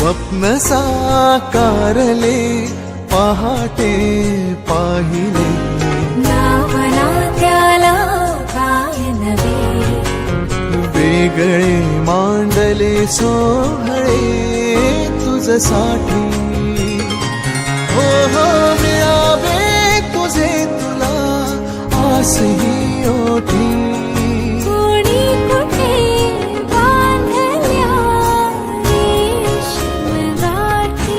स्वप्न साकारले पहाटे पाहिले नावना त्याला काय नवे वेगळे मांडले सोहळे तुझसाठी हो हो मिळावे तुझे तुला आसही ओठी कोणी कुठे बांधल्या रेशीम गाठी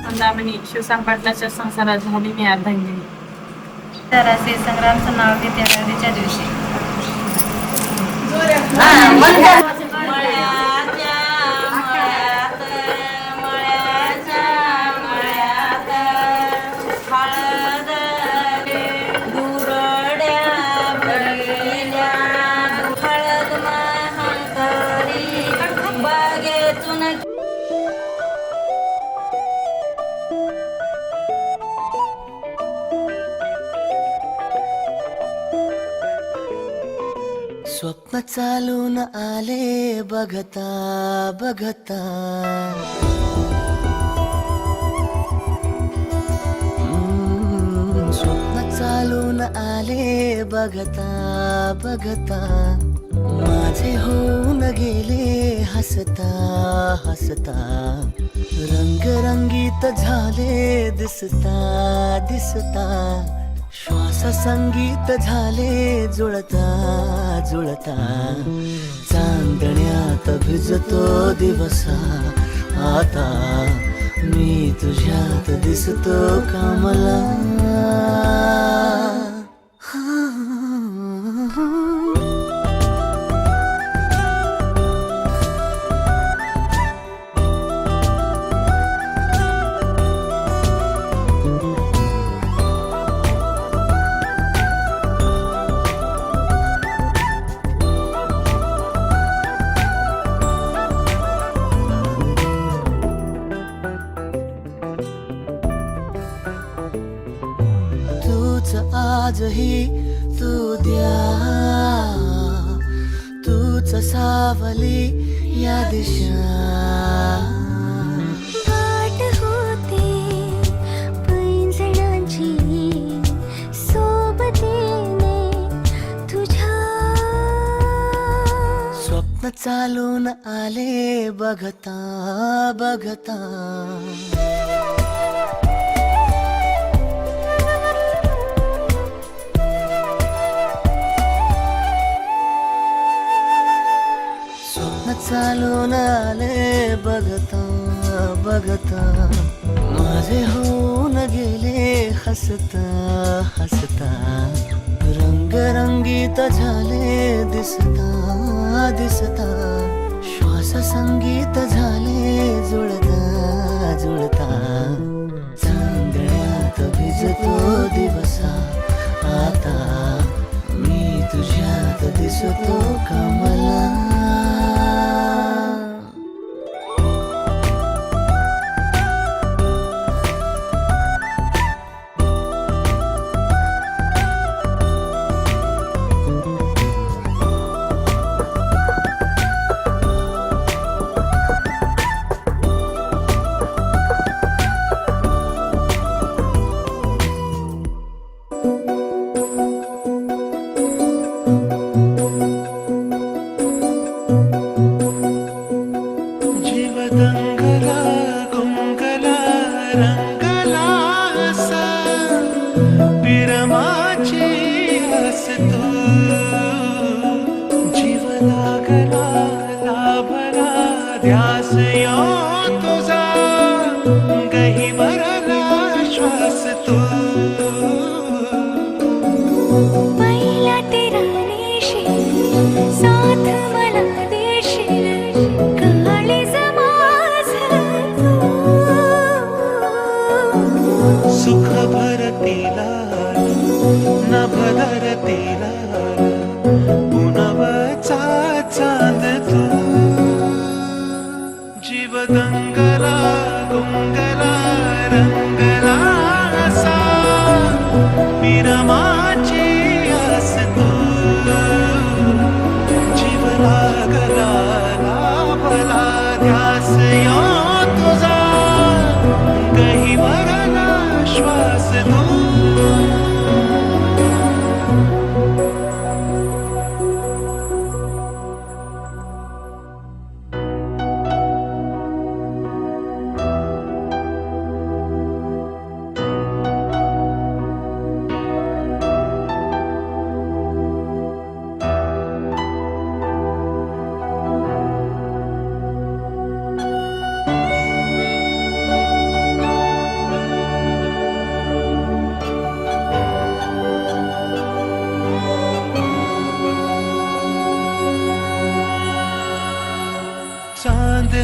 मंदामणी शिवसंपाटलाच्या संसारात झाली मी अर्धांगिनी. तर असे संग्रामचं नाव घेते हळदीच्या दिवशी. स्वप्न चालून आले बघता बघता स्वप्न चालून आले बघता बघता माझे होऊन गेले हसता हसता रंगरंगीत झाले दिसता दिसता श्वास संगीत झाले जुळता जुळता चांदण्यात भिजतो दिवसा आता मी तुझ्यात दिसतो कमला आजही तू द्या तूच सावली या दिशा गाठ होते पैंजणांची सोबतीने तुझ्या स्वप्न चालून आले बघता बघता चालून आले बघता बघता माझे होऊन गेले हसता हसता रंगरंगीत झाले दिसता दिसता श्वास संगीत झाले जुळता जुळता चांदण्यात भिजतो दिवसा आता मी तुझ्यात दिसतो कमला दंगला गुंगला रंगला असा विरमाची आस तू जीव लागला लाभला ध्यास यो तुझा गहिवरला श्वास तू पहिला तेरा नेशील साथ मला देशील काळी जमा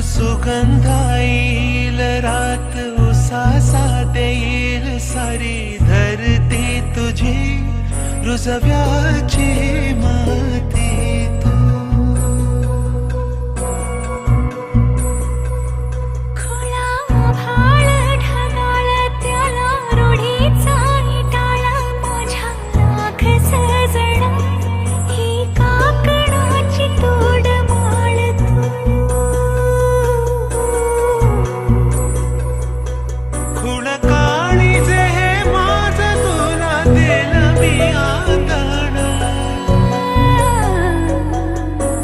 सुगंधा येईल रात उसासा देईल सारी धरती तुझी रुजव्याची माती तू खुळा भाळ ढगाळ त्याला रूढीचा टाळा माझ्या लाख सजणा ही काकणाची तोड माळ खुण काळी जे हे माझ तुला दिल मी आंदण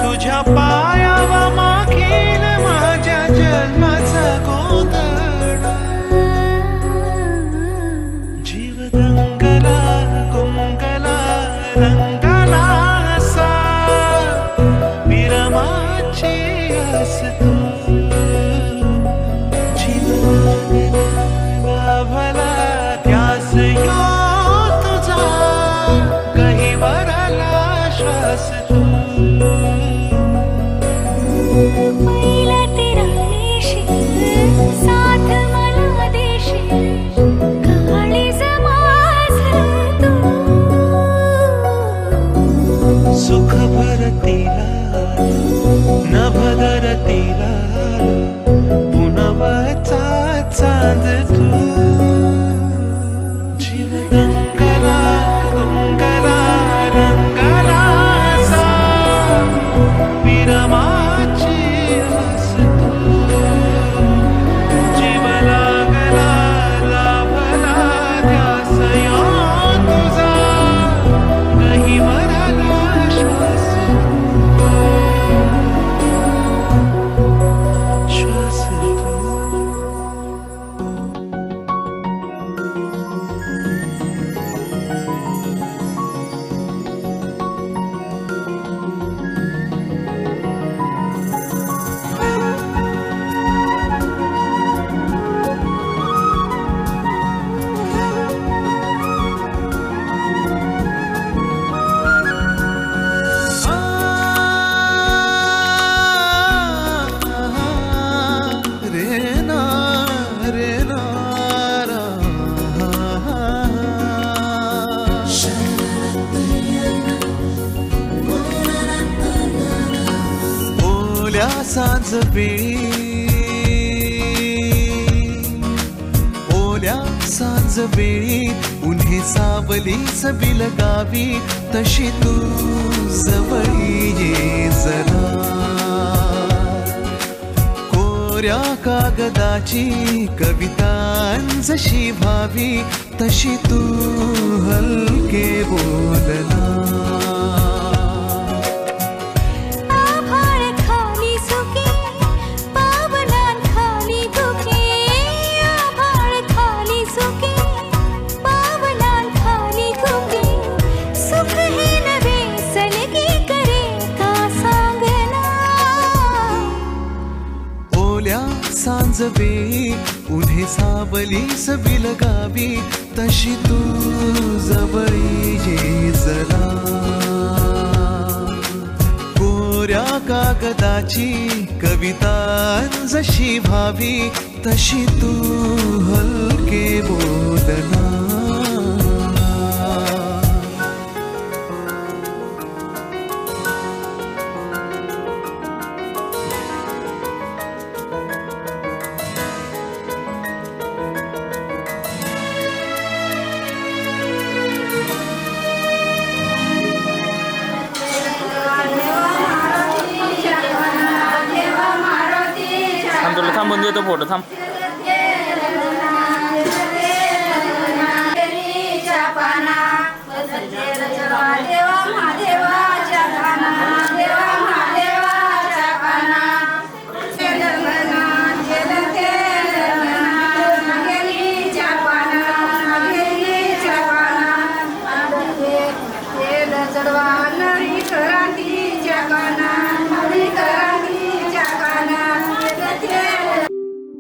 तुझ्या पायावा मागील माझ्या जन्माचा गोंधळ जीव दंगला गुंगला रंगला असा विरमाची आस तू जीव भला ध्यास यो तुझा काही वराला श्वास तू पहिला तेरा देशील साथ मला देशील काळीज माझं तू सुख भरतीला नभदरतीला पुनवचा चांद तू जीव रंगला रंगला रंगला असा विरमाची आस तू जीव लागला लाभला ध्यास यो तुझा काही वराला श्वास श्वास तू ओल्या सांज वेळी ओल्या सांज वेळी उन्हे सावलीच बिलगावी तशी तू जवळी ये जरा कोऱ्या कागदाची कविता जशी व्हावी तशी तू हलके बोलना आभाळ खाली सुके पावलां खाली धुके आभाळ खाली सुके पावलां खाली धुके सुख हे नवे सलगी करे का सांगना ओल्या सांज वेळी उन्हे सावलीस बिलगावी तशी तू जवळी ये जरा कोऱ्या कागदाची कविता जशी व्हावी तशी तू हलके बोलना तुला थांबून देतो फोटो थांब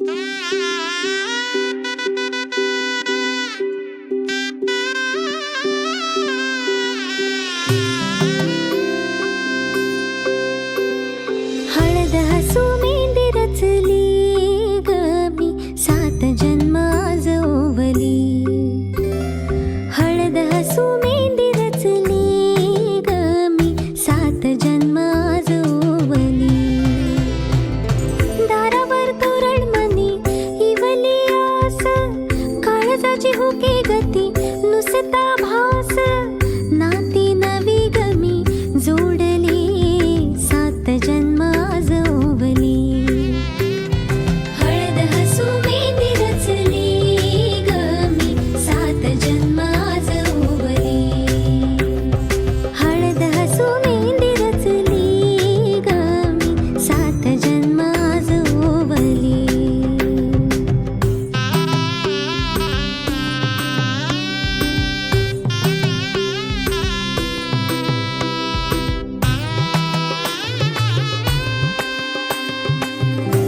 Thank you. माझी हुके गती नुसता भास नाती नवी गमी जोडली सात जन्म आज ओवली हळद हसू मेंदी रचली गमी सात जन्म आज ओवली हळद हसू मेंदी रचली गमी सात जन्म आज ओवली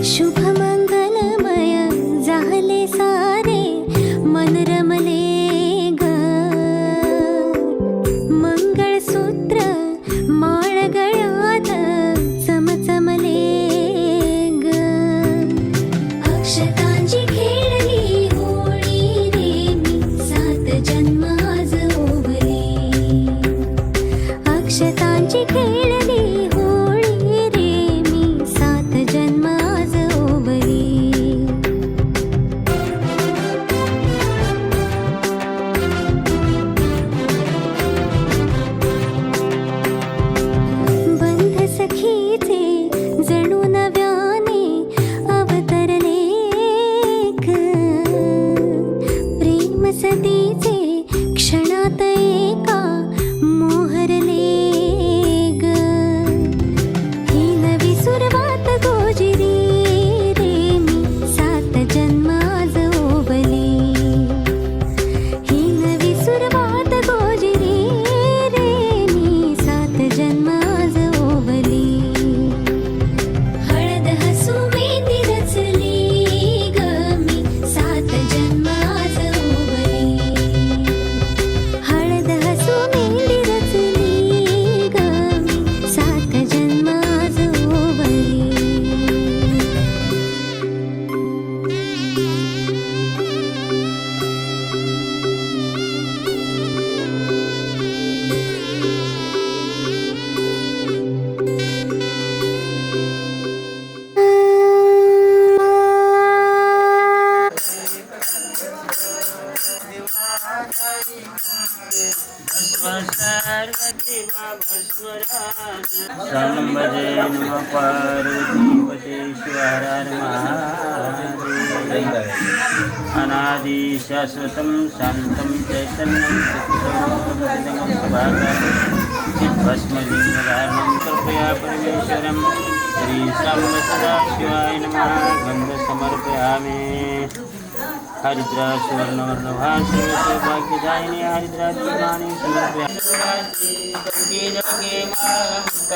शुभ मंगलमय झाले सारे मन रमले ग मंगळसूत्र माळ गळ्यात चमचमले ग अक्षतांची खेळली होळी रे मी सात जन्म आज ओवली अक्षतांची खेळली होळी रे मी सात जन्म आज ओवली बंध सखीचे जणू नव्याने अवतरले ग प्रेम सदीचे क्षणात एका मोहरले ग ही नवी सुरुवात गोजिरी रे मी सात जन्म आज ओवली ही नवी सुरुवात गोजिरी रे मी सात जन्म आज ओवली हळद हसू मेंदी रचली ग मी सात जन्म आज ओवली हळद हसू मेंदी रचली ग मी सात जन्म आज ओवली शरणं भजे नमः पार्वतीपते शिवार महादेव अनादि शाश्वतं शान्तं चैतन्यं चित्तं चिद्भस्मलिङ्गधारणं कृपया परमेश्वरं श्रीसाम्ब सदाशिवाय नमः गन्ध समर्पयामि हरिद्रा सुवर्णवर्णभा सर्वसौभाग्यदायिनी हरिद्रा दीपानि समर्पयामि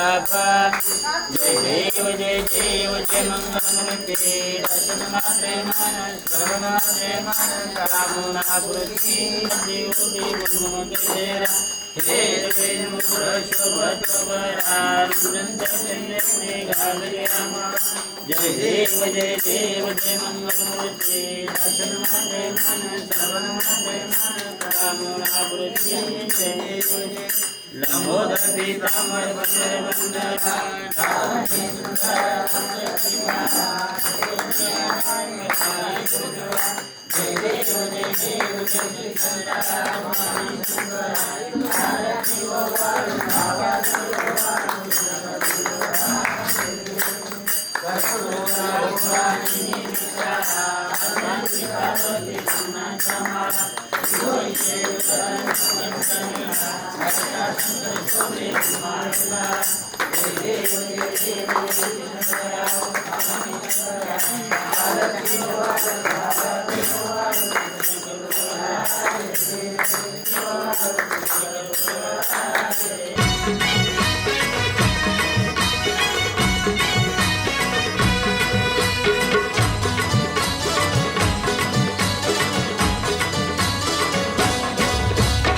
जय देव जय देव जय मंगलमूर्ते दर्शनमात्रे मन सर्वमात्रे मन कामना पूर्ति देव देव मंगलेरा हे देव मुर जय देव जय मंगलमूर्ते दर्शनमात्रे मन सर्वमात्रे मन कामना पूर्ति जय लंबोदर पीतांबर वंदना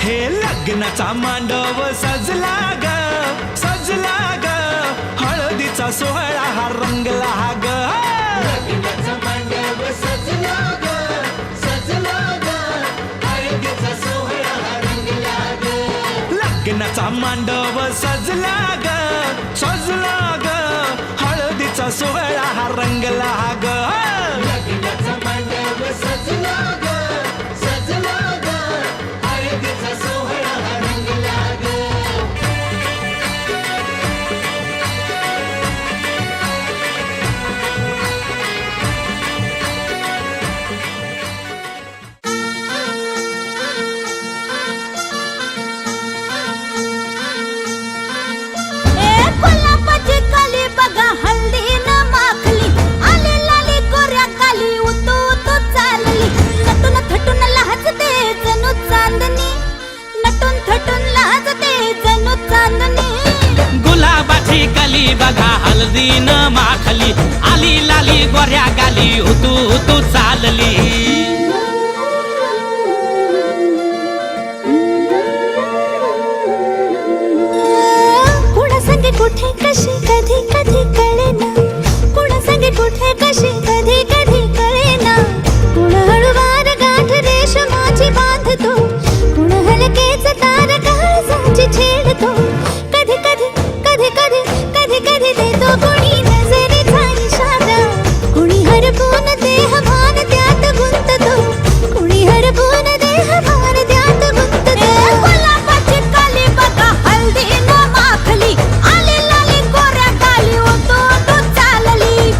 हे लग्नाचा मांडव सजला ग सजला ग हळदीचा सोहळा हा रंगला ग लग्नाचा मांडव सजला ग सजला ग हळदीचा सोहळा हा रंगला ग लग्नाचा मांडव सजला ग सजला ग हळदीचा सोहळा हा रंगला ग लग्नाचा मांडव सजला ग सजला चांदणी गुलाबाची कली बघा हळदीन माखली आली लाली गोऱ्या गाली हुतू हुतू चालली कुणा संगे कुठे कशी कधी कधी कळेना कुणा संगे कुठे कशी कधी कधी कळेना कुण हळूवार गाठ रेशमाची बांधतो कुण हलकेच तार काळजाची छेडतो कधी कधी कधी कधी कधी कधी देतो कुणी नजरेचा इशारा कुणी हरपून देह भान त्यात गुंततो कुणी हरपून देह भान त्यात गुंततो गुलाबाची कली बघा हल्दी न माखली आली लाली गोऱ्या गाली होतो तो चालली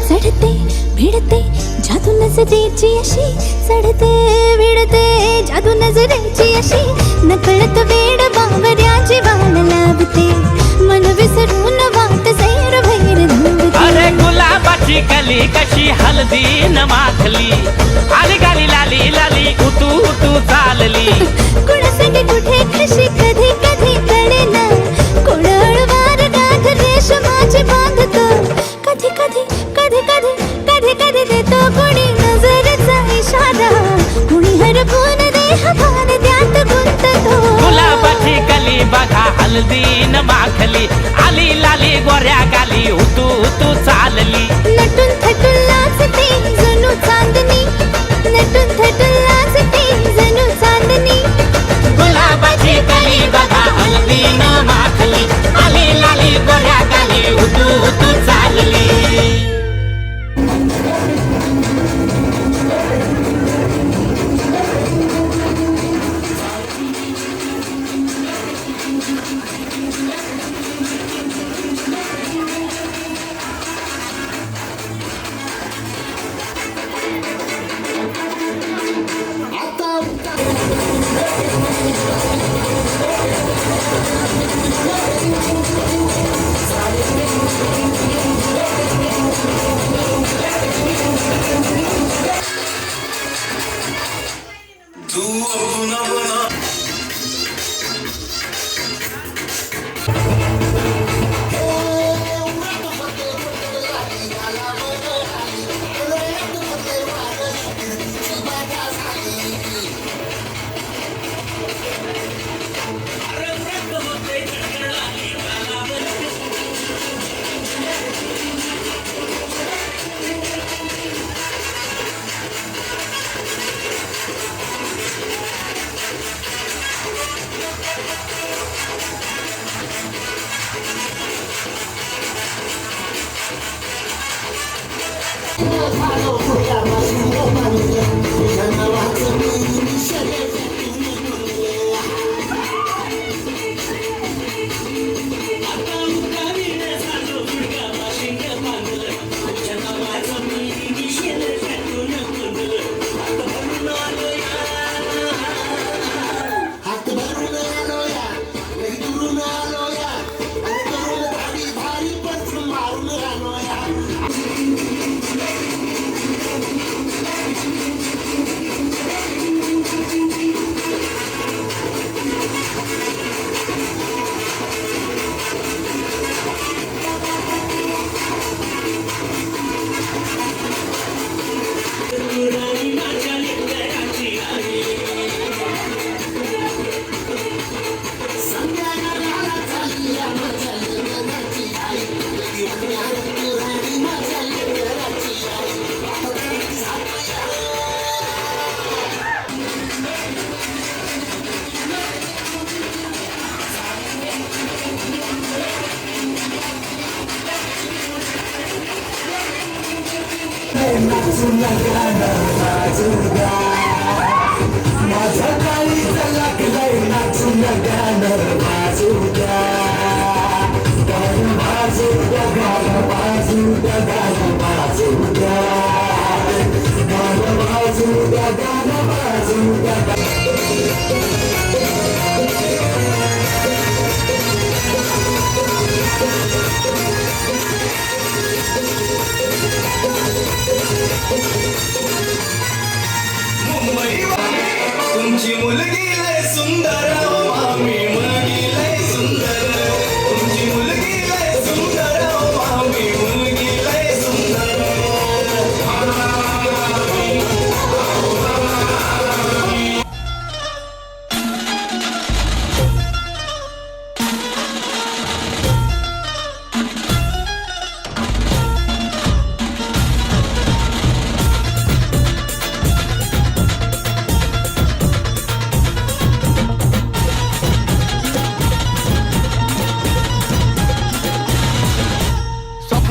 चढते भिडते जादू नजरेची अशी चढते भिडते जादू नजरेची अशी नकळत वेड बावऱ्याची वाण लावते मन विसरून वाट सैर भैर धावते अरे गुलाबाची कली कशी हळदीन माखली आली गाली लाली लाली उतू उतू चालली कुणा संगे कुठे कशी कधी कधी कळेना कोण हळूवार गाठ रेशमाची बांधतो कधी कधी कधी कधी कधी कधी देतो कुणी नजरेचा इशारा कुणी हरपून देह भान त्यात गुंततो गुलाबाची कली बघा हळदीन माखली आली लाली गोऱ्या गाली हुतू हुतू चालली नटून थटून लाजते जणू चांदणी नटून थटून लाजते जणू चांदणी गुलाबाची कली बघा हळदीन माखली आली लाली गोऱ्या गाली हुतू हुतू चालली Bazooka,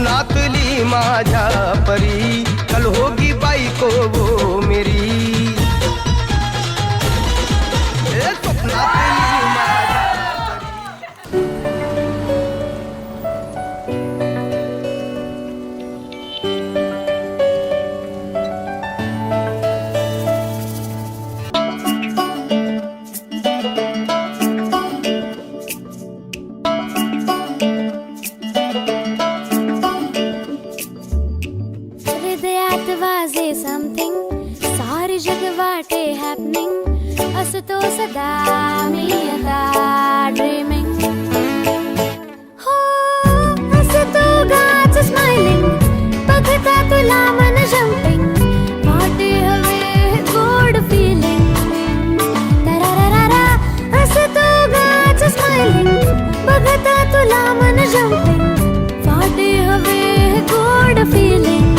स्वप्नातली माझ्या परी कल होगी बायको वो मेरी स्वप्नातली माझ्या हृदयात वाजे समथिंग सारे जग वाटे हॅपनिंग असतो सदा मी आता ड्रीमिंग हो असतो गाच स्माइलिंग बघता तुला मन जम्पिंग वाटे हवे गोड फिलिंग तरारारा असतो गाच स्माइलिंग बघता तुला मन जम्पिंग वाटे हवे गोड फिलिंग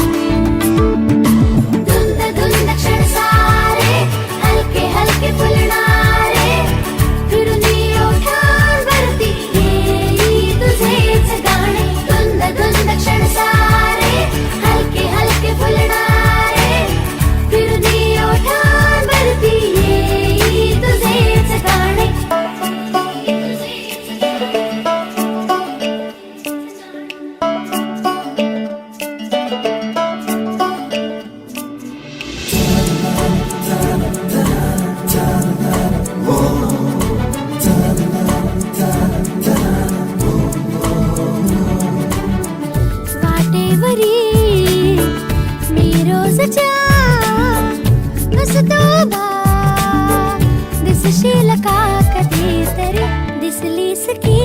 धुंद धुंद क्षण सारे हलके हलके फुलणारे फिरुनी ओठांवरती येई तुझेच गाणे धुंद धुंद क्षण सारे हलके हलके फुलणारे फिरुनी ओठांवरती येई तुझेच गाणे वाटेवरी मी रोजच्या असतो बा दिसशील का कधीतरी दिसलीस की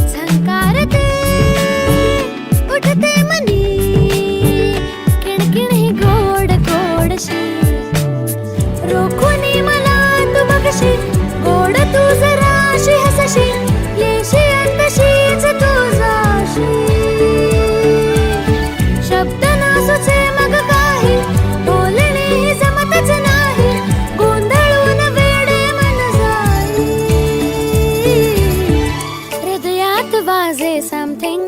झंकारते उठते मनी किणकिण ही गोड गोडशी रोखुनी मला तू बघशी गोड तू जराशी हसशी येशी अंतशीच तू जाशी शब्द नसुचे मग काही बोलणे जमतच नाही गोंधळून वेडे मन जाई हृदयात वाजे समथिंग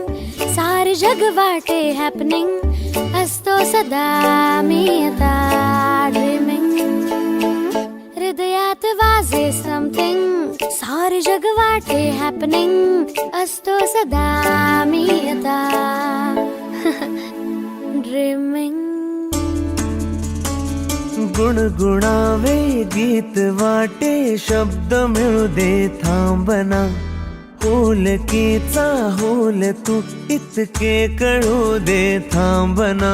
सारे जग वाटे हॅपनिंग असतो सदा मी आता ड्रीमिंग हृदयात वाजे समथिंग सारे जग वाटे हॅपनिंग असतो सदा मी आता ड्रीमिंग गुणगुणावे गीत वाटे शब्द मिळू दे थांबना होलकीचा होल तू इतके कळू दे थांबना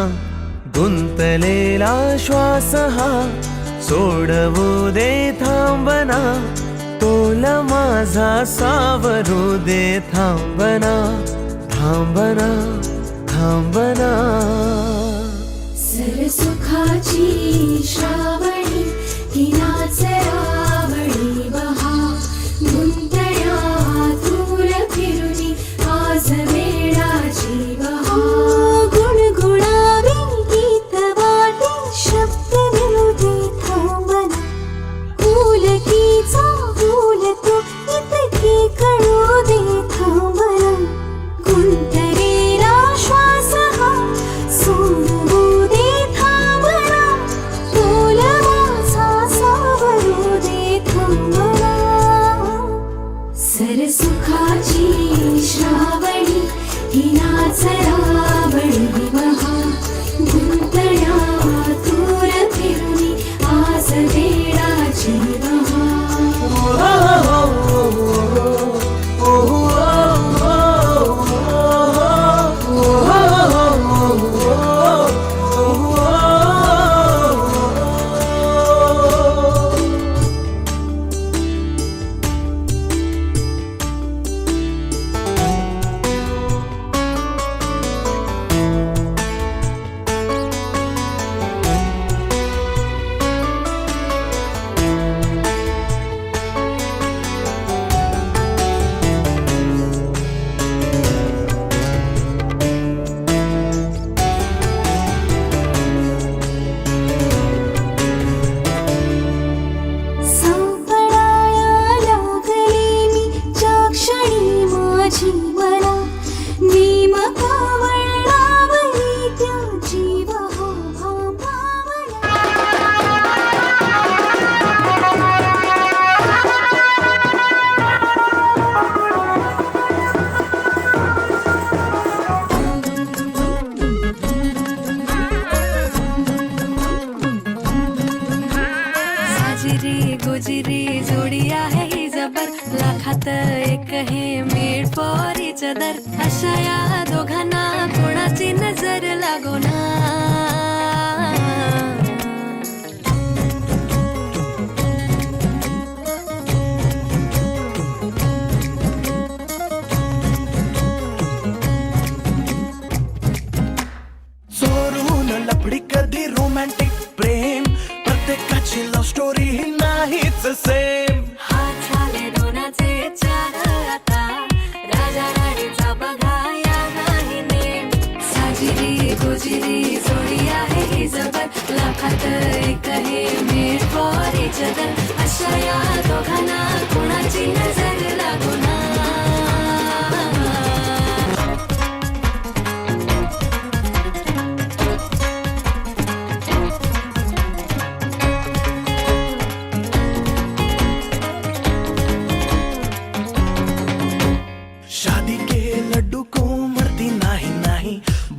गुंतलेला श्वास हा सोडवू दे थांबना तोल माझा सावरू दे थांबना थांबना थांबना सरसुखाची श्रावणी हिनाच रावणी बहा गुंतया दूर फिरुनी आज वेळाची बहा गुणगुणावे गीत वाटे शब्द मिळू दे थांबना फुलकीचा फुल तू इतकी कळू दे थांबना गुंतलेला श्वास हा सोडवू दे थांबना तोल माझा सावरू दे थांबना सरसुखाची श्रावणी हिनाच रावणी बहा गुंतया दूर फिरुनी आज वेळाची बहा लाखात एक हे मेड फॉर इच अदर. अशा या दोघांना कोणाची नजर लागो ना. चोरून लफडी कधी रोमॅन्टिक प्रेम, प्रत्येकाची लव्ह स्टोरी ही नाहीच सेम. हात झाले दोनाचे चार आता, राजा राणीचा बघा या नाही नेम. साजिरी गोजिरी जोडी आहे ही जबर, लाखात एक हे मेड फॉर इच अदर. अशा या दोघांना कोणाची नजर लागो ना. शादी के लड्डू को मरती नाही नाही,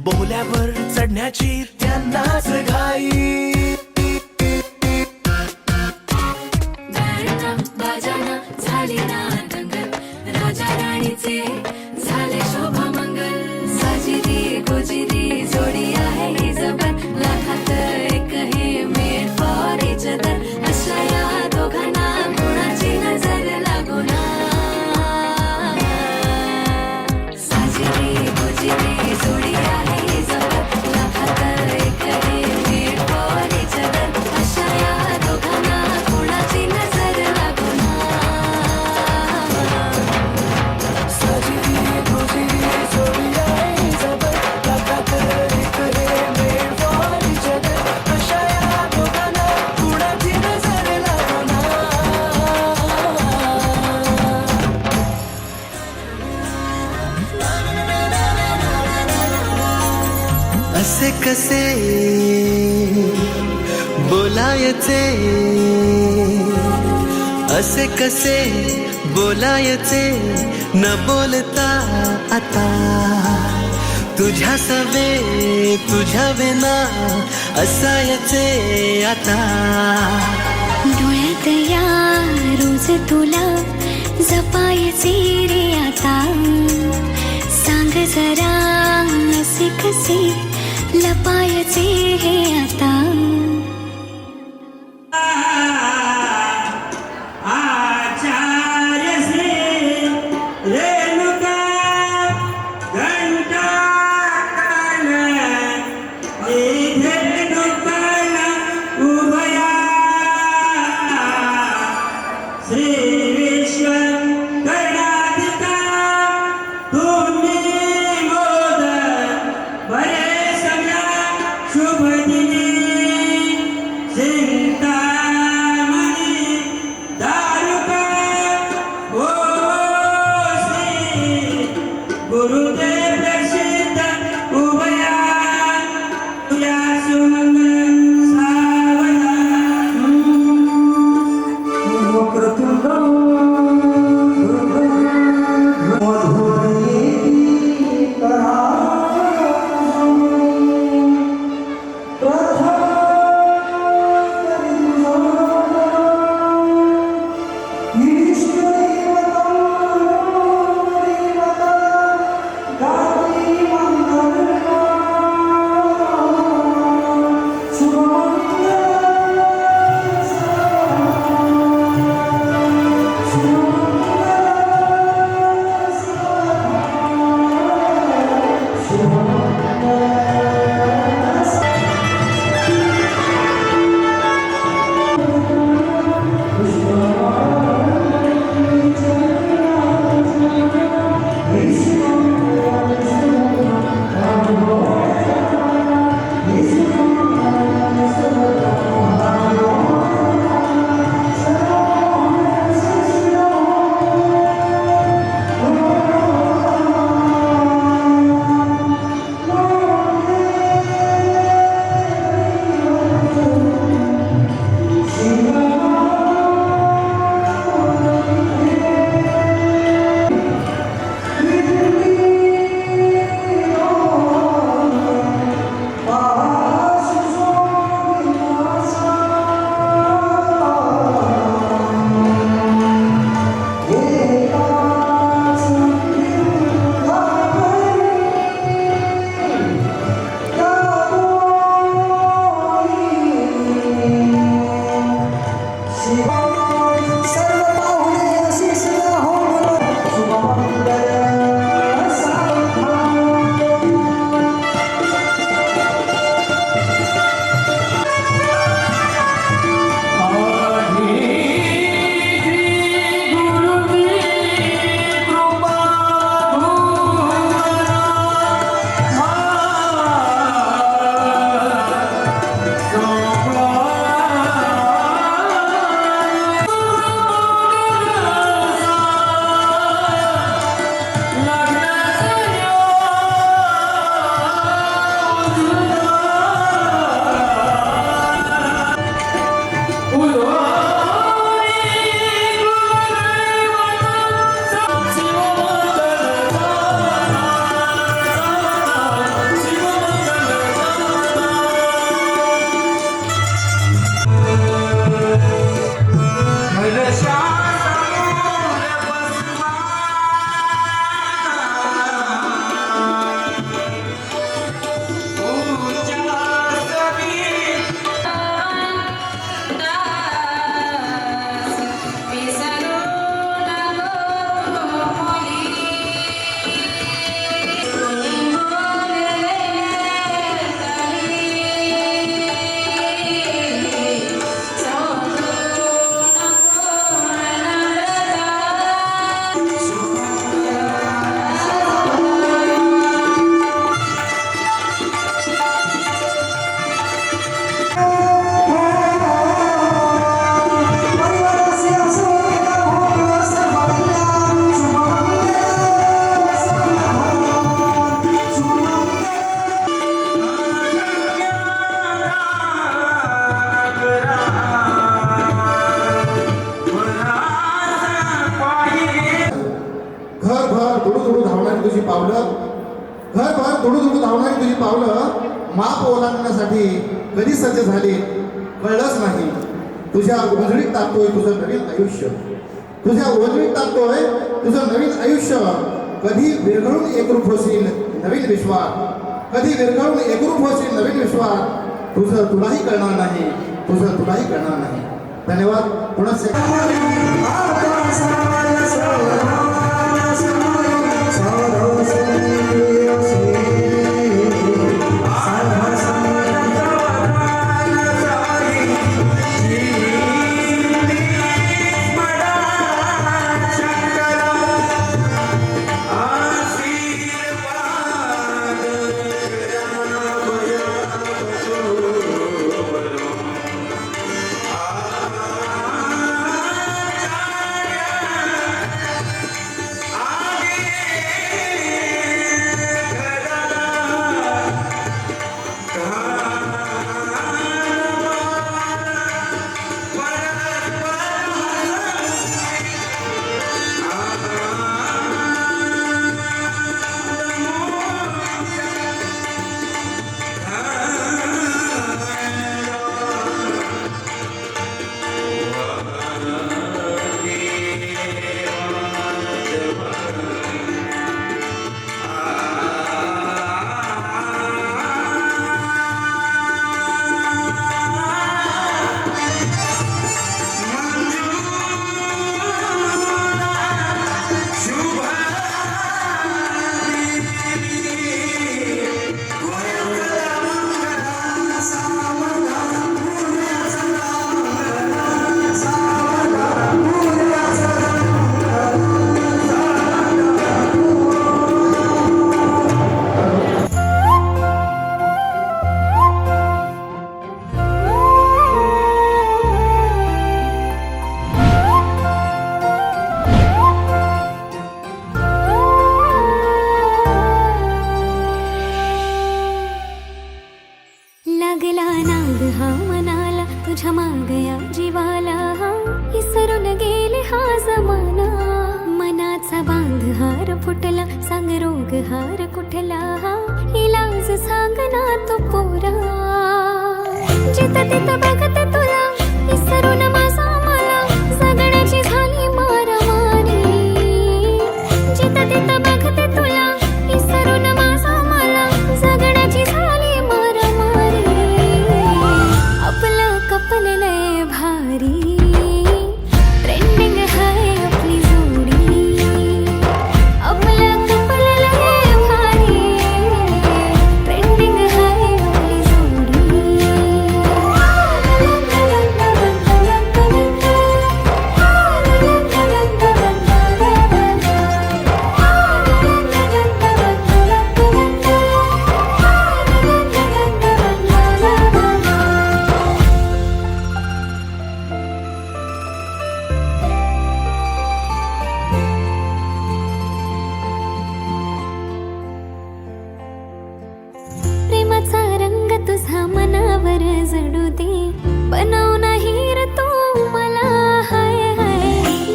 बोल्यावर चढण्याची त्यांनाच घाई. गाणं बाजाना झाली ना दंगल, राजा राणीचे झाले शोभामंगल. साजिरी गोजिरी जोडी आहे ही जबर, लाखात एक हे मेड फॉर इच अदर. अशा या दोघांना कोणाची नजर लागो ना. साजिरी गोजिरी जोडी आहे ही जबर, लाखात एक हे मेड फॉर इच अदर. अशा या दोघांना कोणाची नजर लागो ना. साजिरी गोजिरी जोडी आहे जबर, लाखात एक हे मेड फॉर इच अदर. अशा या दोघांना कुणाची नजर लागो ना. असे कसे बोलायचे, असे कसे बोलायचे न बोलता आता. तुझ्या सवे तुझ्या विना असायचे आता. डोळ्यात या रोज तुला जपायचे रे आता. सांग जरा असे कसे लपायचे हे आता. आचार्य श्री रेणुका घंटा कान धेनुकन उभया. श्री विश्व गणाधिका तुम्ही मोद बरे सगळ्या शुभ दिनी. दुडू धावणारी तुझी पावलं माप ओलांडण्यासाठी कधी सज्ज झाली कळलंच नाही. तुझ्या उजळीत टाकतोय तुझं नवीन आयुष्य, तुझ्या उजळीत टाकतोय तुझं नवीन आयुष्य. कधी विरघळून एकरूप होशील नवीन विश्वास, कधी विरघळून एकरूप होशील नवीन विश्वास. तुझं तुलाही कळणार नाही, तुझं तुलाही कळणार नाही. धन्यवाद. पुन्हा लागला नाद हा मनाला तुझ्या मागया जीवाला, विसरून गेले हा जमाना. मनाचा बांध हार फुटला, सांग रोग हार कुठला, इलाज सांग ना तो पोरा. जिथं तिथं बघते तुला, विसरून माझा मला, जगण्याची झाली मारामारी. जिथं तिथं बघते तुला, विसरून माझा मला, जगण्याची झाली मारामारी. आपलं कपललंय भारी, ट्रेंडिंग हाय आपली जोडी. आपलं कपललंय भारी, ट्रेंडिंग हाय आपली जोडी. प्रेमाचा रंग तुझा मनावर जडू दे, बनव नाही रे तू मला. हाय हाय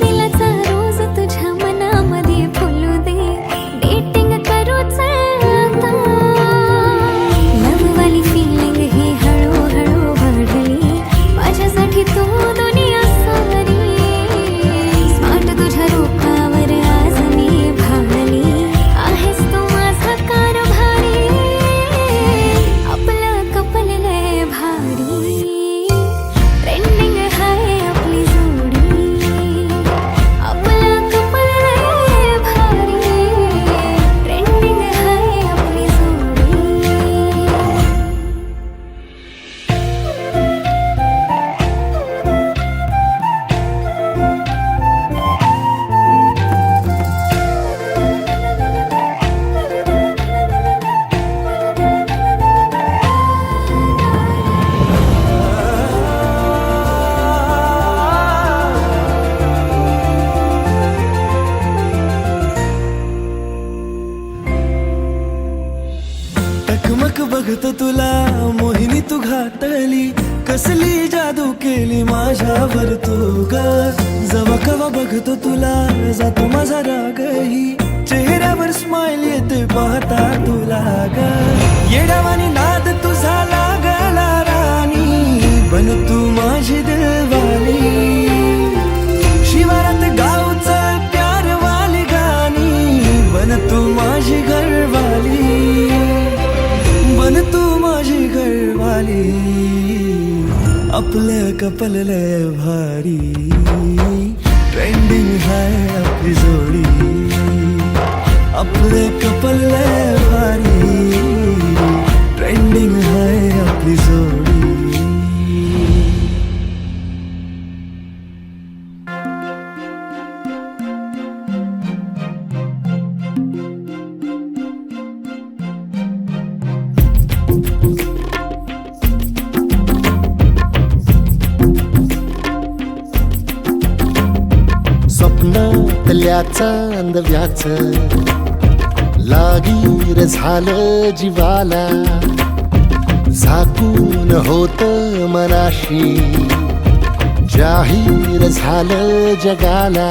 दिलाचा रोज तुझ्या मनामध्ये फुलू दे, डेटिंग करू चल आता. लववाली फिलिंग ही हळूहळू वाढली, माझ्यासाठी तू दुनिया सारी. स्मार्ट तुझ्या रूपावर आज मी भावली, आहेस तू माझा कारभारी. आपलं कपललंय भारी, ट्रेंडिंग हाय आपली जोडी. आपलं कपललंय भारी, ट्रेंडिंग हाय आपली जोडी. टकमक बघतो तुला मोहिनी तू घातली, कसली जादू केली माझ्यावर तू ग. जवा कवा बघतो तुला जातो माझा रागही, चेहऱ्यावर स्माइल येते पाहता तुला ग येडावानी नाद तुझा लागला राणी बन तू माझी दिलवाली शिवारात गावचं प्यारवाली गाणी बन तू माझी घरवाली बन तू माझी घरवाली आपलं कपल लय भारी ट्रेंडिंग है आपली जोडी आपलं कपल लय भारी ट्रेंडिंग है आपली जोडी स्वप्नातल्या चांदव्याच लागीर झालं जीवाला झाकून होत मनाशी जाहीर झालं जगाला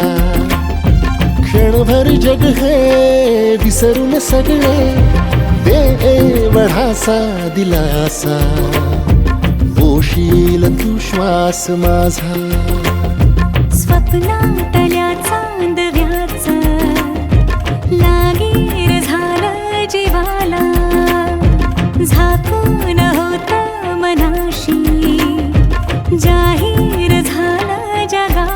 क्षणभर जग हे विसरून सगळे दे वढासा दिलासा पोशील तू श्वास माझा स्वप्नातल्या चांदव्याच लागीर झालं जीवाला झाकून होत मनाशी जाहीर झालं जगाला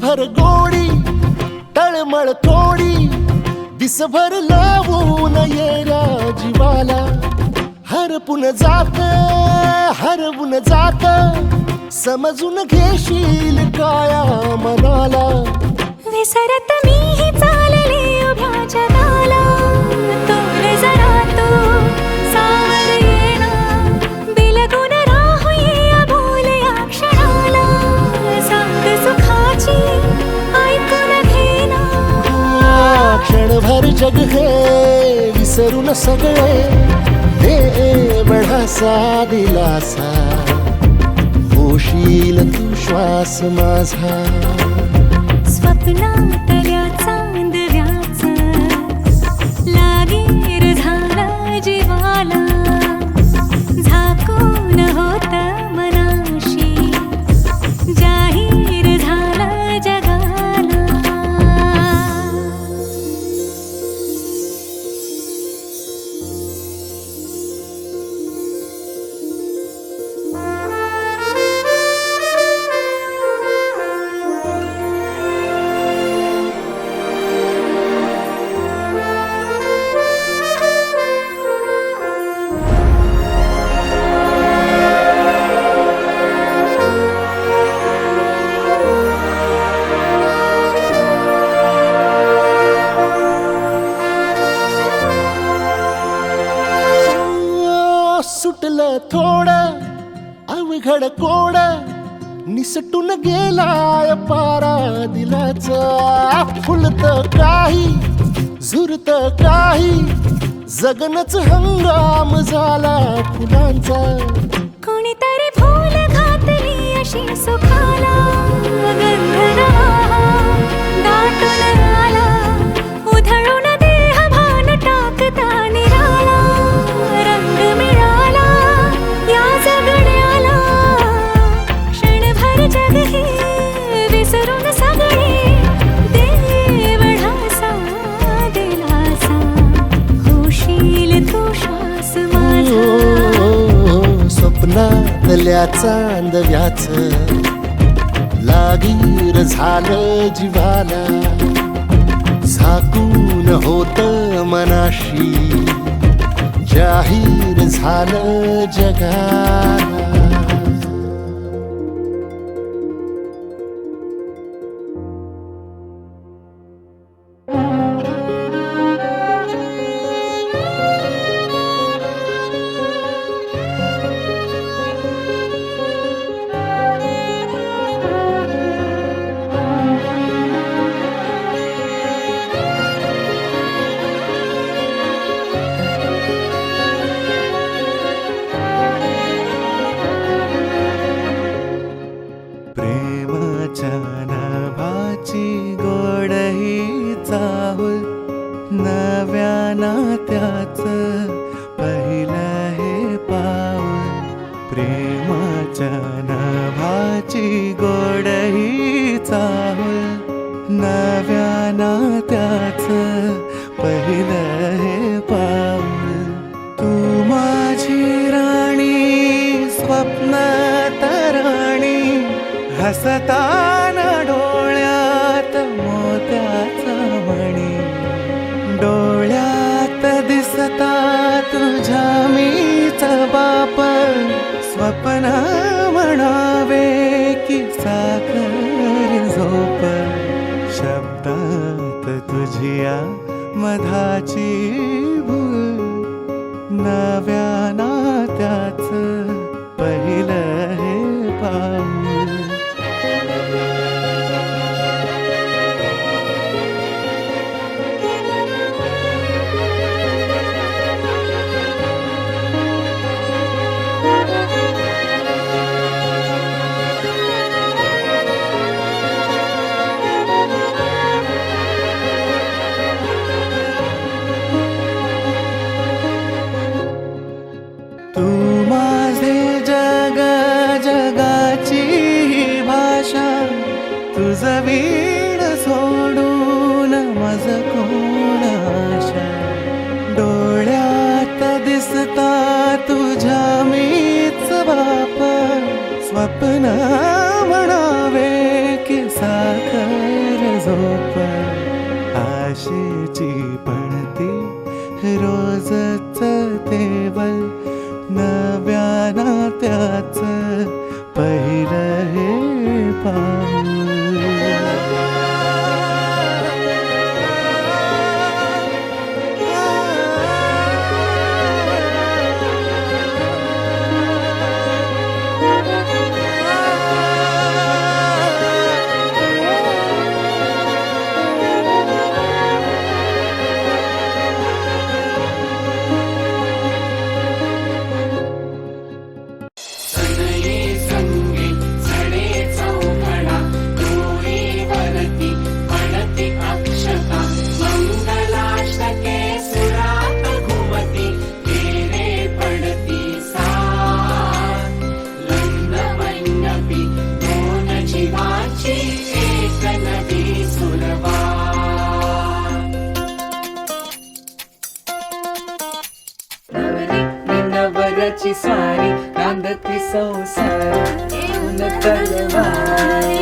भर गोडी तळमळ थोडी दिसभर लावून येऱ्या जीवाला हरपून जात समजून घेशील काया मनाला विसरत मीही चालले उभ्या जगाला तोल जरा तो सावर येणा बिलगून राहूया बोल या क्षणाला सांग सुखाची ऐकून घेना क्षणभर जग हे विसरून सगळे दे बढासा दिलासा पोशील तू श्वास माझा स्वप्नातल्या चांदव्याच लागीर झालं जीवाला झाकून होत मनाशी जाहीर झालं जगाला सुटलं थोडं अवघड कोड निसटून गेलाय पारा दिलाचा फुलत काही झुरत काही जगनच हंगाम झाला फुलांचा कोणीतरी फूल घातली अशी सुखाला गंध नवा दाटून आला उधळून देह भान टाकता निराला रंग मिळाला या जगण्याला क्षणभर जग हे विसरून सगळे देव ढासा दिलासा होशील तू श्वास माझा स्वप्नातल्या चांदव्याच लागीर झालं जीवाला झाकून होत मनाशी जाहीर झालं जगाला. प्रेमाच्या नावाची गोड ही चाहूल, नव्या नात्याचं पहिलं हे पाऊल. प्रेमाच्या नावाची गोड ही चाहूल, नव्या नात्याचं पहिलं हे पाऊल. तू माझी राणी स्वप्नात राणी, हसताना डोळ्यात मोत्याचा मणी. डोळ्यात दिसता तुझ्या मीच बाप, स्वप्न म्हणावे की साखर झोप. शब्दात तुझ्या मधाची भूल, नव्या नात्याचं पहिलं हे पाऊल. तू माझे जग, जगाची भाषा, तुझं वीण सोडून मज कोण आशा. डोळ्यात दिसता तुझ्या मीच बाप, स्वप्न म्हणावे की साखर झोप. आशेची पणती रोजच तेवल, नव्या नात्याचं पहिलं हे पाऊल. नवऱ्याची स्वारी रांधती संसार घेऊन तलवारी.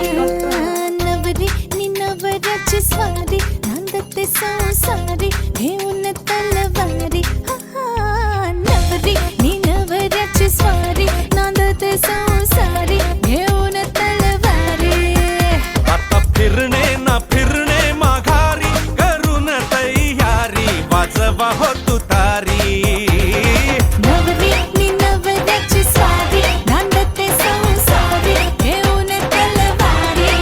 नवरी नि नवऱ्याची स्वारी नांदते संसारी घेऊन तलवारी. नवरी नि नवऱ्याची स्वारी नांदते संसारी घेऊन तलवारी. आता फिरणे ना फिरणे माघारी, करून तयारी वाजवा हो तुतारी. नवरी नि नवऱ्याची स्वारी नांदते संसारी घेऊन तलवारी.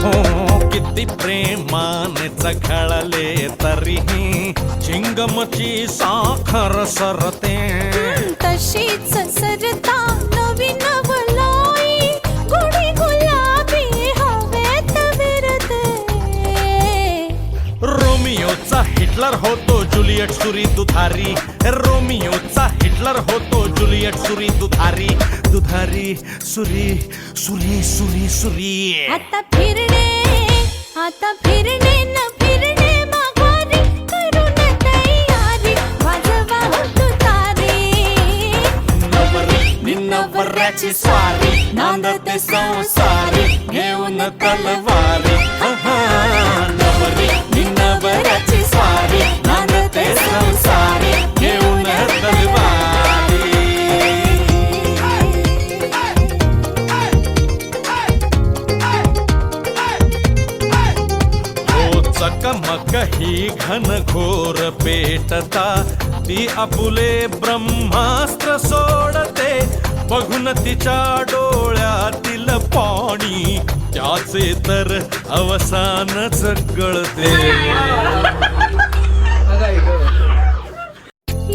हो किती प्रेमाने चखळले तरीही चिंगमची साखर सरते. तशीच सरता नवीन वलोई, गोडी गुलाबी हवेत विरते. रोमियोचा हिटलर होतो जुलियट सुरी दुधारी. रोमियोचा हिटलर होतो जुलियट सुरी दुधारी. दुधारी सुरी सुरी सुरी सुरी. आता फिरणे न फिरणे माघारी, करून तयारी वाजवा हो तुतारी. नवरी नि नवऱ्या नवऱ्याची स्वारी नांदते संसारी घेऊन तलवारी नवरी नि नवऱ्याची स्वारी नांदते संसारी घेऊन तलवारी हो चकमक ही घनघोर पेटता ती आपुले ब्रह्मास्त्र सोडते बघून तिच्या डोळ्यातील पाणी त्याचे तर अवसानच गळते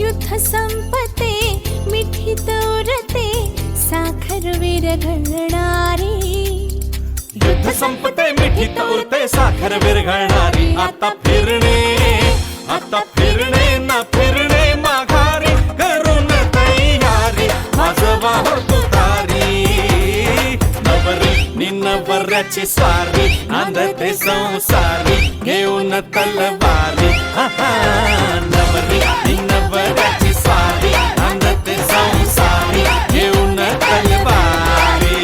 युद्ध संपते मिठीत उरते साखर विरघळणारी युद्ध संपते मिठीत उरते साखर विरघळणारी आता फिरणे ना फिरणे माघारी करून तयारी वाजवा हो तुतारी नवरी नि नवऱ्याची स्वारी नांदते संसारी घेऊन तलवारी नवरी नि नवऱ्याची स्वारी नांदते संसारी घेऊन तलवारी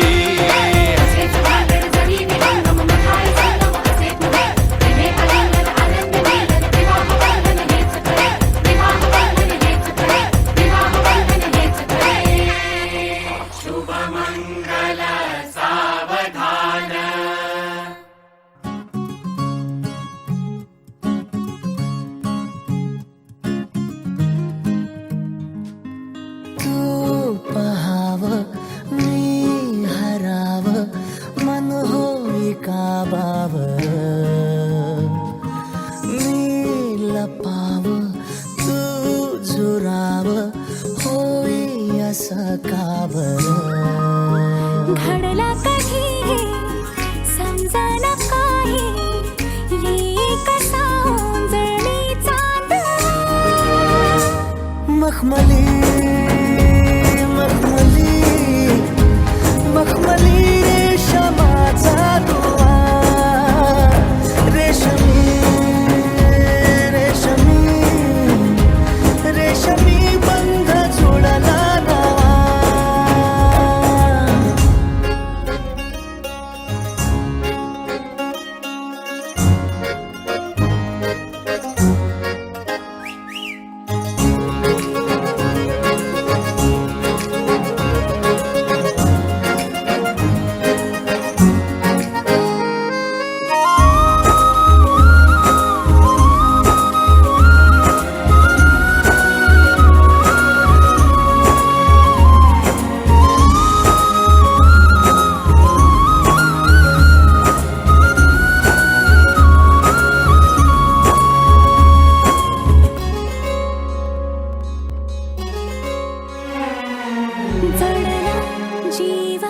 तू पहाव मी हराव मन होई काबाव मी लपाव तू झुराव होई असं का बरं घडला कधी समजना काही ये कसा ओंजळी चांद मखमली रेशमाचा दुवा रेशमी बंध जुळला नवा जडला जीव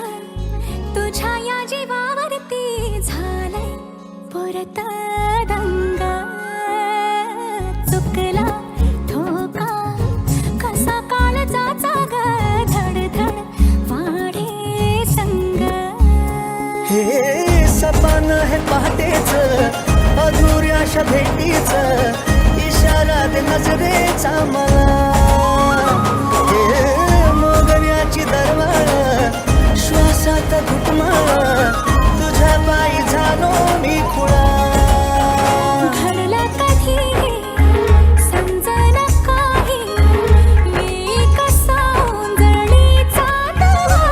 तुझ्या या जीवावरती झालाय परत दंग चुकला ठोका कसा काळजाचा ग धडधड वाढे संग हे सपन है पहाटेच अधुऱ्याशा भेटीच इशारा दे नजरेचा मला मोगऱ्याची दरवाळ श्वासात घुटमाळ तुझ्या पायी झालो मी खुळा घडला कधी समजना काही ये कसा ओंजळीचा दुवा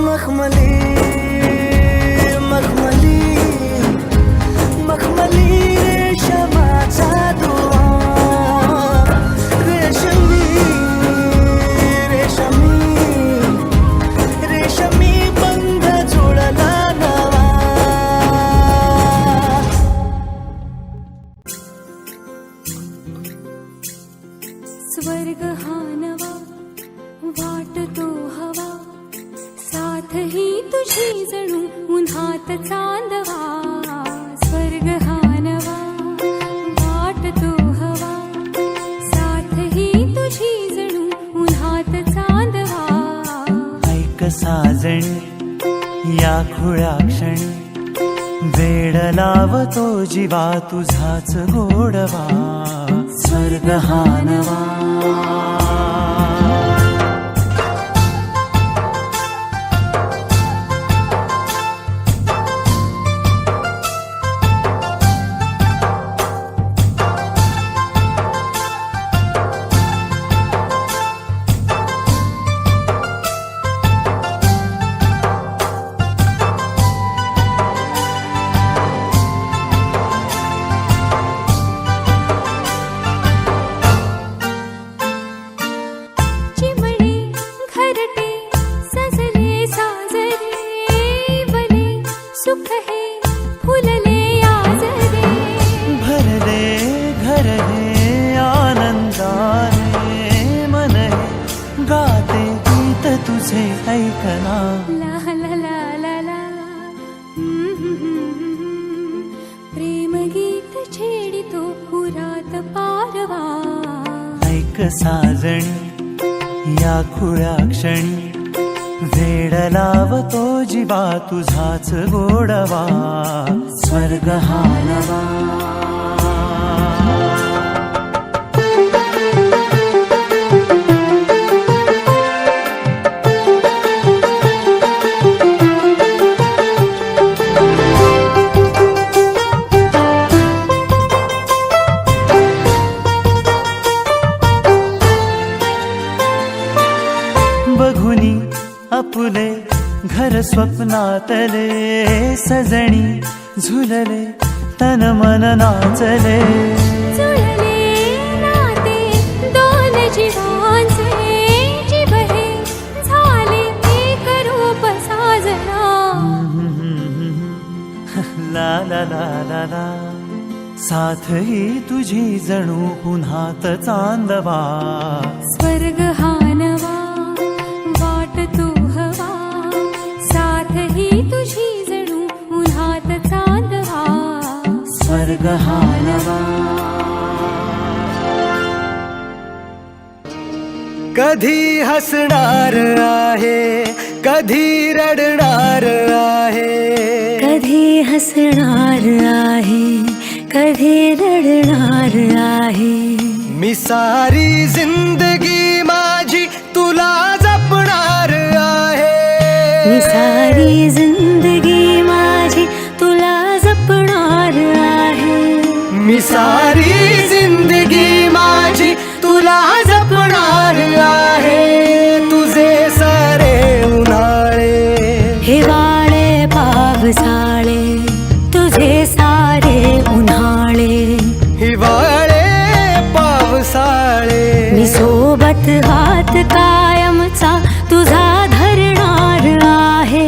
मखमली रेशमाचा दुवा रेशमी बंध जुळला नवा स्वर्ग हा नवा वाटतो हवा साथ ही तुझी जणू उन्हात चांदवा स्वर्ग हा नवा वाटतो हवा साथ ही तुझी जणू उन्हात चांदवा ऐक साजणी या खुळ्या क्षणी वेड लावतो जीवा तुझाच गोडवा स्वर्ग हा नवा सुख हे फुलले आज रे भरले घर हे आनंदाने मन हे गाते गीत तुझे ऐकना ला ला ला ला ला प्रेम गीत छेडितो पुरात पारवा ऐक साजणी या खुळ्या क्षणी वेड लावतो जीवा तुझाच गोडवा स्वर्ग हा नवा बघुनी आपुले घर स्वप्नातले सजणी झुलले तन मन नाचले जुळले नाते दोन जीवांचे जीव हे झाले एक रूप साजना ला ला ला ला ला साथ ही तुझी जणू पुन्हात चांदवा स्वर्ग हा नवा वाट तू हवा साथ ही तुझी जणू उन्हात चांदवा स्वर्ग हा नवा कधी हसणार आहे कधी रडणार आहे कधी हसणार आहे कधी रडणार आहे मी सारी जिंदगी माझी तुला जपणार आहे मी सारी जिंदगी माझी तुला जपणार आहे मी सारी जिंदगी माझी तुला जपणार आहे तुझे सारे उन्हाळे हिवाळे पावसाळे तुझे सारे उन्हाळे हिवाळे पावसाळे मी सोबत हात कायमचा तुझा धरणार आहे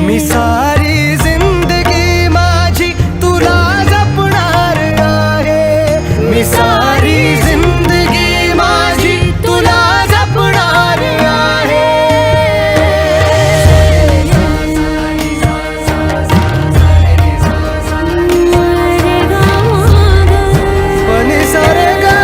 मी सारी जिंदगी माझी तुला जपणार आहे मी सारी जिंदगी माझी तुला जपणार आहे पनी सारे गा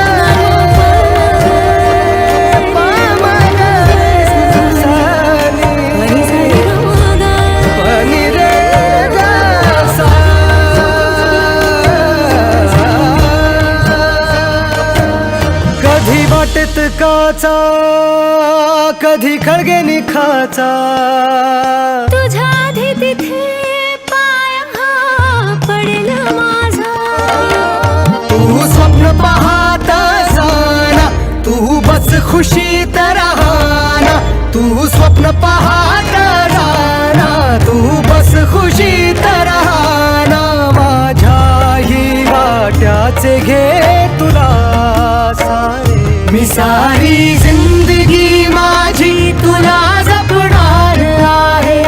कधी वाटेत काचा कधी खळगे निखाचा तुझ्या आधी तिथे पाय हा पडेल माझा तू स्वप्न पाहत जाना तू बस खुशीत राहना तू स्वप्न पाहत जाना तू बस खुशीत राहना माझ्याही वाट्याचे घे तुला सारे मी सारी जिंदगी माझी तुला जपणार आहे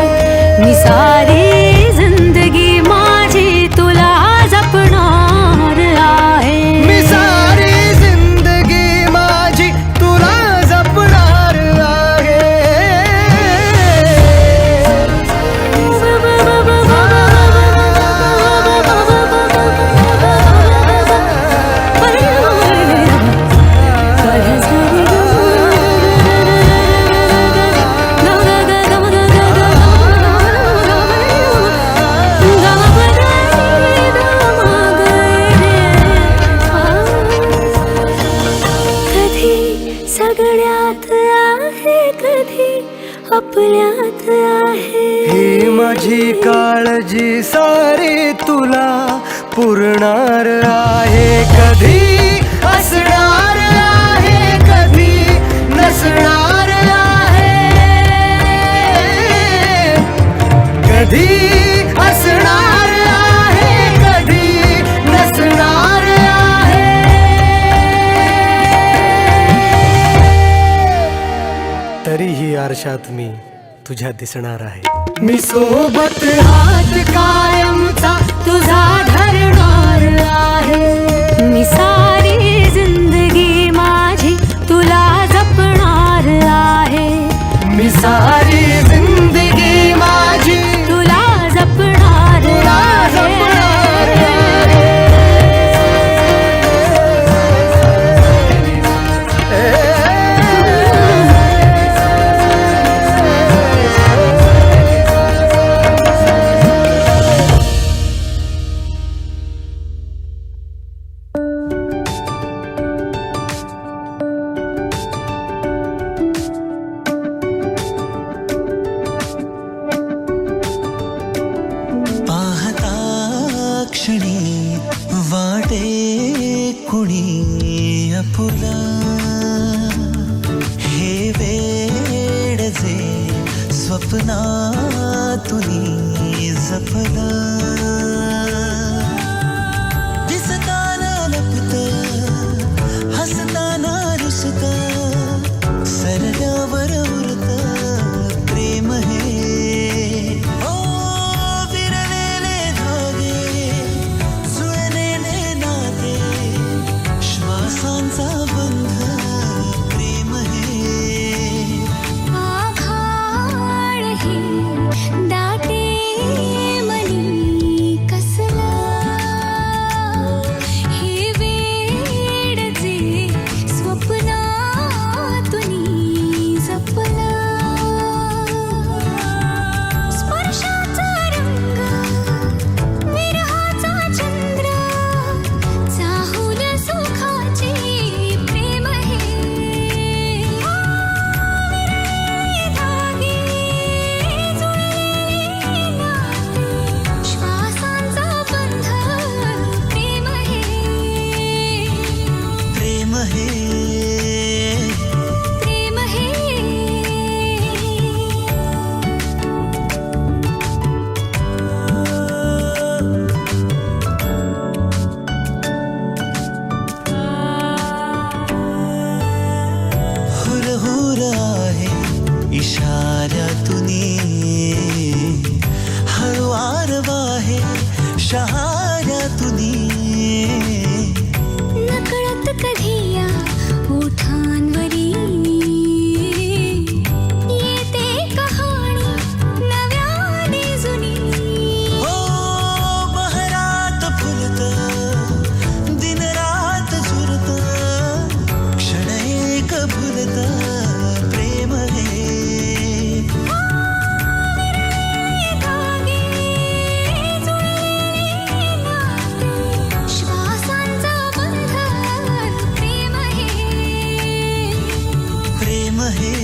मी सारी जिंदगी माझी तुला जपणार आहे मी सारी जिंदगी माझी तुला जपणार आहे सगळ्यात आहे कधी आपल्यात आहे ही माझी काळजी सारी तुला पुरणार आहे कधी असणार आहे कधी नसणार आहे कधी असणार आहे कधी नसणार आहे तरीही आरशात मी तुझ्या दिसणार आहे मी सोबत हात कायमचा तुझा धरणार आहे. मी सारी जिंदगी माझी तुला जपणार आहे. मी सारी जिंदगी माझी तुला जपणार आहे. पाहता क्षणी वाटे कुणी आपुला हे वेड जे स्वप्नातुनी जपला दिसताना लपत हसताना रुसत सरल्यावर उरत प्रेम हे ओ विरलेले धागे जुळलेले नाते श्वासांचा बंध प्रेम हे आभाळ हे दाटे मनी कसला हे वेड जे स्वप्नातुनी जपला स्पर्शाचा रंग विरहाचा चंद्र चाहूल सुखाचे प्रेम हे धागे जुळलेले नाते श्वासांचा बंध प्रेम हे प्रेम हे प्रेम हे हुरहुर आहे इशाऱ्यातुनी हळुवार वाहे शहाऱ्यातुनी नकळत कधी या ओठांवरी येते कहाणी नव्याने जुनी ओ बहरात फुलत दिनरात झुरत क्षण एक भुलत प्रेम हे धागे जुळलेले नाते श्वासांचा बंध प्रेम हे प्रेम हे